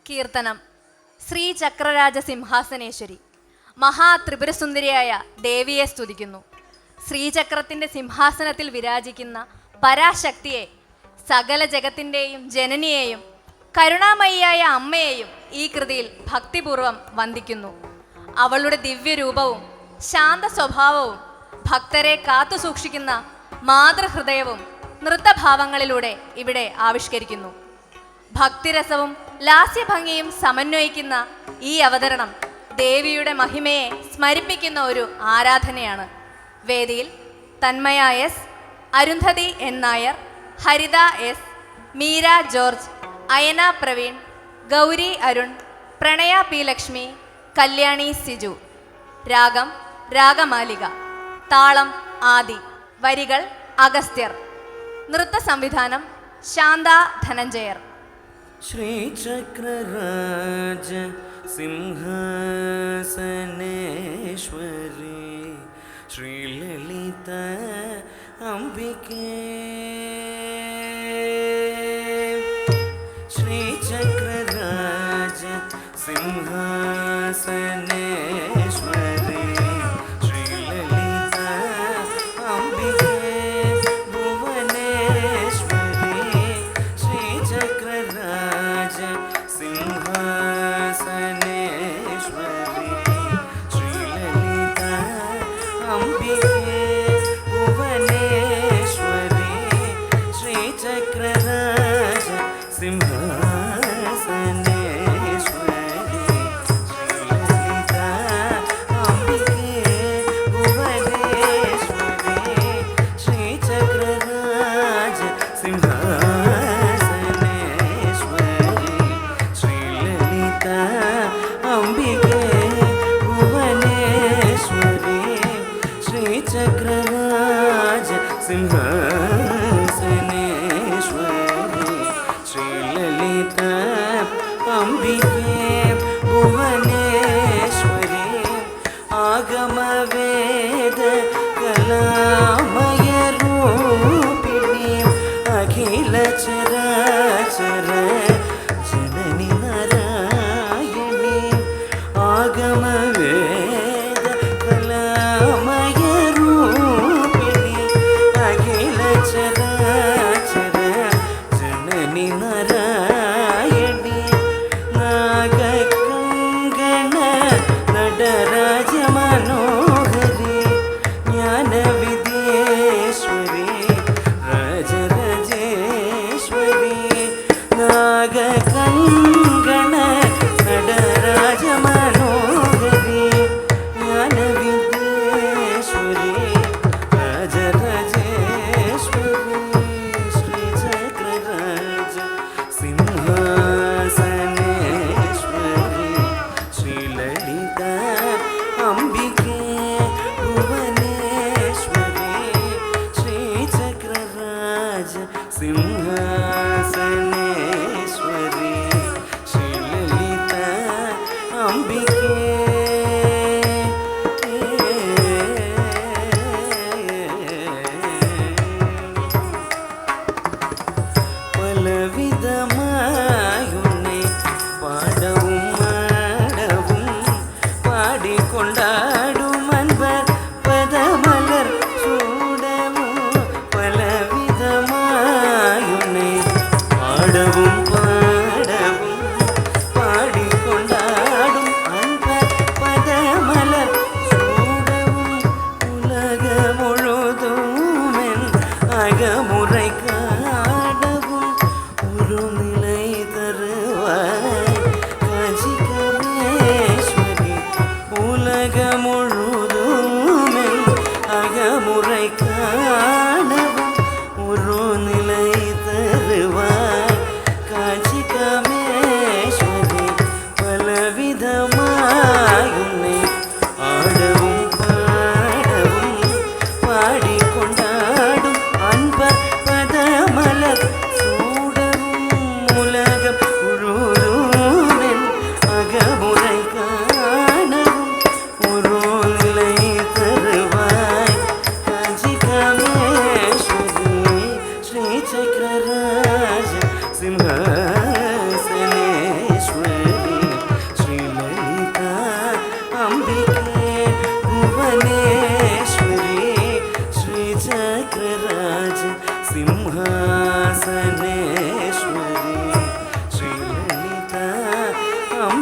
കീർത്തനം. ശ്രീചക്രരാജ സിംഹാസനേശ്വരി മഹാത്രിപുരസുന്ദരിയായ ദേവിയെ സ്തുതിക്കുന്നു. ശ്രീചക്രത്തിൻ്റെ സിംഹാസനത്തിൽ വിരാജിക്കുന്ന പരാശക്തിയെ, സകല ജഗത്തിൻ്റെയും ജനനിയെയും കരുണാമയിയായ അമ്മയെയും ഈ കൃതിയിൽ ഭക്തിപൂർവം വന്ദിക്കുന്നു. അവളുടെ ദിവ്യരൂപവും ശാന്ത സ്വഭാവവും ഭക്തരെ കാത്തുസൂക്ഷിക്കുന്ന മാതൃഹൃദയവും നൃത്തഭാവങ്ങളിലൂടെ ഇവിടെ ആവിഷ്കരിക്കുന്നു. ഭക്തിരസവും ലാസ്യഭംഗിയും സമന്വയിക്കുന്ന ഈ അവതരണം ദേവിയുടെ മഹിമയെ സ്മരിപ്പിക്കുന്ന ഒരു ആരാധനയാണ്. വേദിയിൽ തന്മയ എസ്, അരുന്ധതി എൻ നായർ, ഹരിത എസ്, മീര ജോർജ്, അയന പ്രവീൺ, ഗൗരി അരുൺ, പ്രണയ പി ലക്ഷ്മി, കല്യാണി സിജു. രാഗം രാഗമാലിക. താളം ആദി. വരികൾ അഗസ്ത്യർ. നൃത്ത സംവിധാനം ശാന്ത ധനഞ്ജയർ. ശ്രീചക്രരാജ സിംഹാസനേശ്വരി ശ്രീലളിത അംബികേ. ശ്രീചക്രരാജ സിംഹാസനേശ്വരി ശ്രീലളിത അംബികേ ഭുവനേശ്വരി. ശ്രീചക്രരാജ സിംഹാസനേശ്വരി ശ്രീലളിത അംബികേ ഭുവനേശ്വരി. ശ്രീചക്രരാജ സിംഹാസനേശ്വരി ശ്രീലളിത അംബികേ ഭുവനേശ്വരി. ശ്രീചക്രരാജ സിംഹാസനേശ്വരി ശ്രീലളിത അംബികേ ഭുവനേശ്വരി. ശ്രീചക്രരാജ സിംഹാസനേശ്വരി ശ്രീലളിത അംബികേ ഭുവനേശ്വരി. ആഗമവേദ കലാമയ രൂപിണി അഖില ചരാചര ജനനി നാരായണി. ആഗമവേദ കലാമയ രൂപിണി അഖില ചരാചര ജനനി നാരായണി. നാരായണി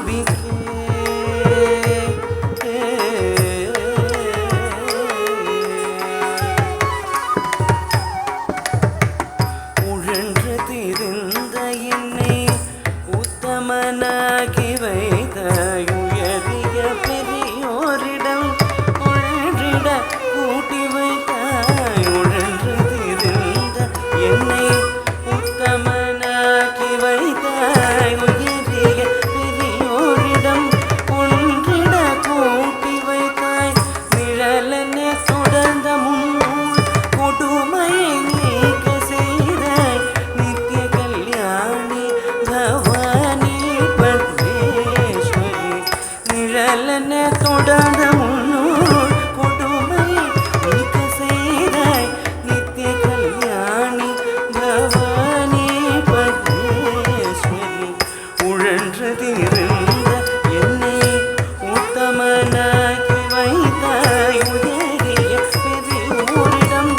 அம்பிகே உழன்று திரிந்த என்னை உத்தமனாகி வைத்தாய் உயரிய பெரியோரிடம் உழன்றிட கூட்டி வைத்தாய் உழன்று திரிந்த என்னை உத்தமனாகி வைத்தாய் உயரிய பெரியோரிடம் ஒன்றிட கூட்டி வைத்தாய் நிழலென தொடர்ந்த முன்னூல் கொடுமையை நீக்க செய்தாய் நித்திய கல்யாணி பவானி பத்மேஸ்வரி நிழலென தொடர்ந்த முன்னூல் கொடுமையை நீக்க செய்தாய் நித்திய கல்யாணி பவானி பத்மேஸ்வரி உழன்று திரிந்த என்னை உத்தமனாகி வைத்தாய் உயரிய பெரியோரிடம்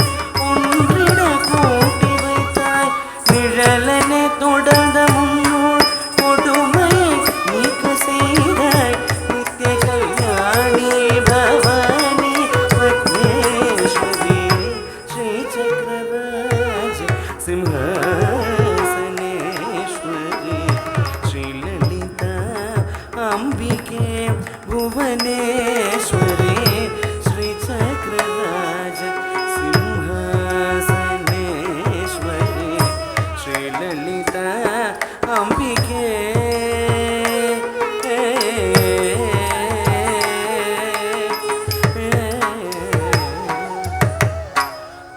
ஒன்றிட கூட்டி வைத்தாய் நிழலென தொடர்ந்த முன்னூல் கொடுமையை நீக்க செய்தாய் நித்திய கல்யாணி பவானி பத்மேஸ்வரி ஸ்ரீ சக்கரராஜ சிம்ஹாசனேஸ்வரி ஸ்ரீ லலிதா அம்பிகே ಭುವನೇಶ್ವರಿ ಶ್ರೀ ಚಕ್ರರಾಜ ಸಿಂಹಾಸನೇಶ್ವರಿ ಶ್ರೀ ಲಲಿತಾ ಅಂಬಿಕೆ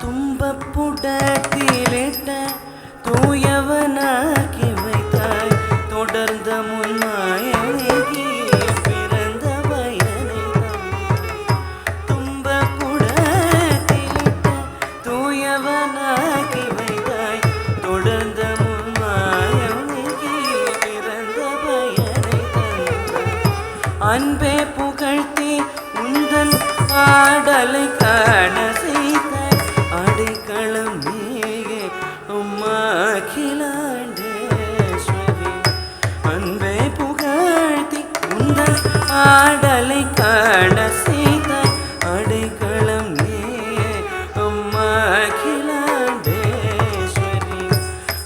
ತುಂಬ புடத்திலிட்ட தூயவனாக்கி வைத்தாய் தொடர்ந்த முன்னாயகி பிறந்த பயனை தும்ப புடத்திலிட்ட தூயவனாக்கி வைத்தாய் தொடர்ந்த முன்னாயகி பிறந்த பயனை அன்பே புகழ்த்தி உந்தன் ஆடலை காண செய்தாய் அடைக்கலம் நீயே அம்மா அகிலாண்டேஸ்வரி அன்பே புகழ்த்தி உந்தன் ஆடலை காண செய்தாய் அடைக்கலம் நீயே அம்மா அகிலாண்டேஸ்வரி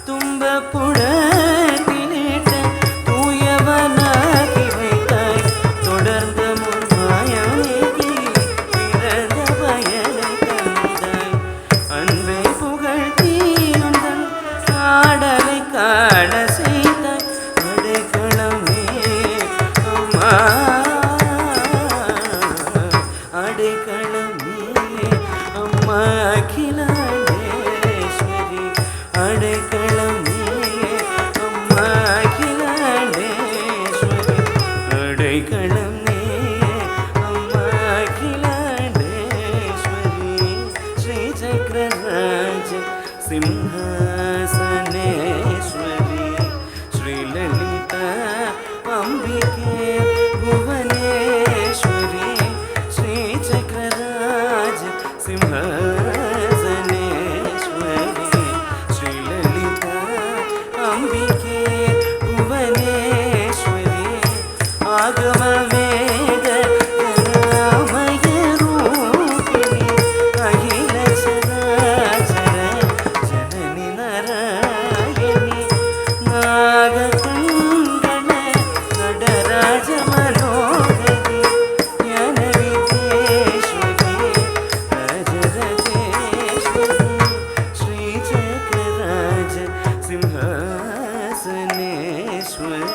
தும்ப புடத்திலிட்ட தூயவனாகி வைத்தாய் தொடர்ந்த முன்மாயகி பிறந்த பயனை தந்தாய் அன்பை புகழ்த்தி உந்தன் ஆடலை காண செய்தாய் அடைக்கலம் நீயே அம்மா அடைக்கலம் நீயே அம்மா அகிலாண்டேஸ்வரி அடைக்கலம் நீயே அம்மா அகிலாண்டேஸ்வரி அடைக்கலம் நீயே அம்மா அகிலாண்டேஸ்வரி ஸ்ரீ சக்கரராஜ ಸಿಂಹಾಸನೇಶ್ವರಿ ಶ್ರೀ ಲಲಿತಾ ಅಂಬಿಕೆ ಭುವನೇಶ್ವರಿ ಶ್ರೀ ಚಕ್ರರಾಜ ಸಿಂಹಾಸನೇಶ್ವರಿ ಶ್ರೀ ಲಲಿತಾ ಅಂಬಿಕೆ ಭುವನೇಶ್ವರಿ ಆಗಮ ವೇದ ರಾಮಯ ರೂಪಿಣಿ ಅಖಿಲ ಚರಾಚರ ಜನನಿ ನಾರಾಯಣಿ ನಾಗಕಂಗಣ ನಟರಾಜ ಮನೋಹರಿ ಜ್ಞಾನ ವಿದ್ಯೇಶ್ವರಿ ರಾಜರಾಜೇಶ್ವರಿ ಶ್ರೀ ಚಕ್ರರಾಜ ಸಿಂಹಾಸನೇಶ್ವರಿ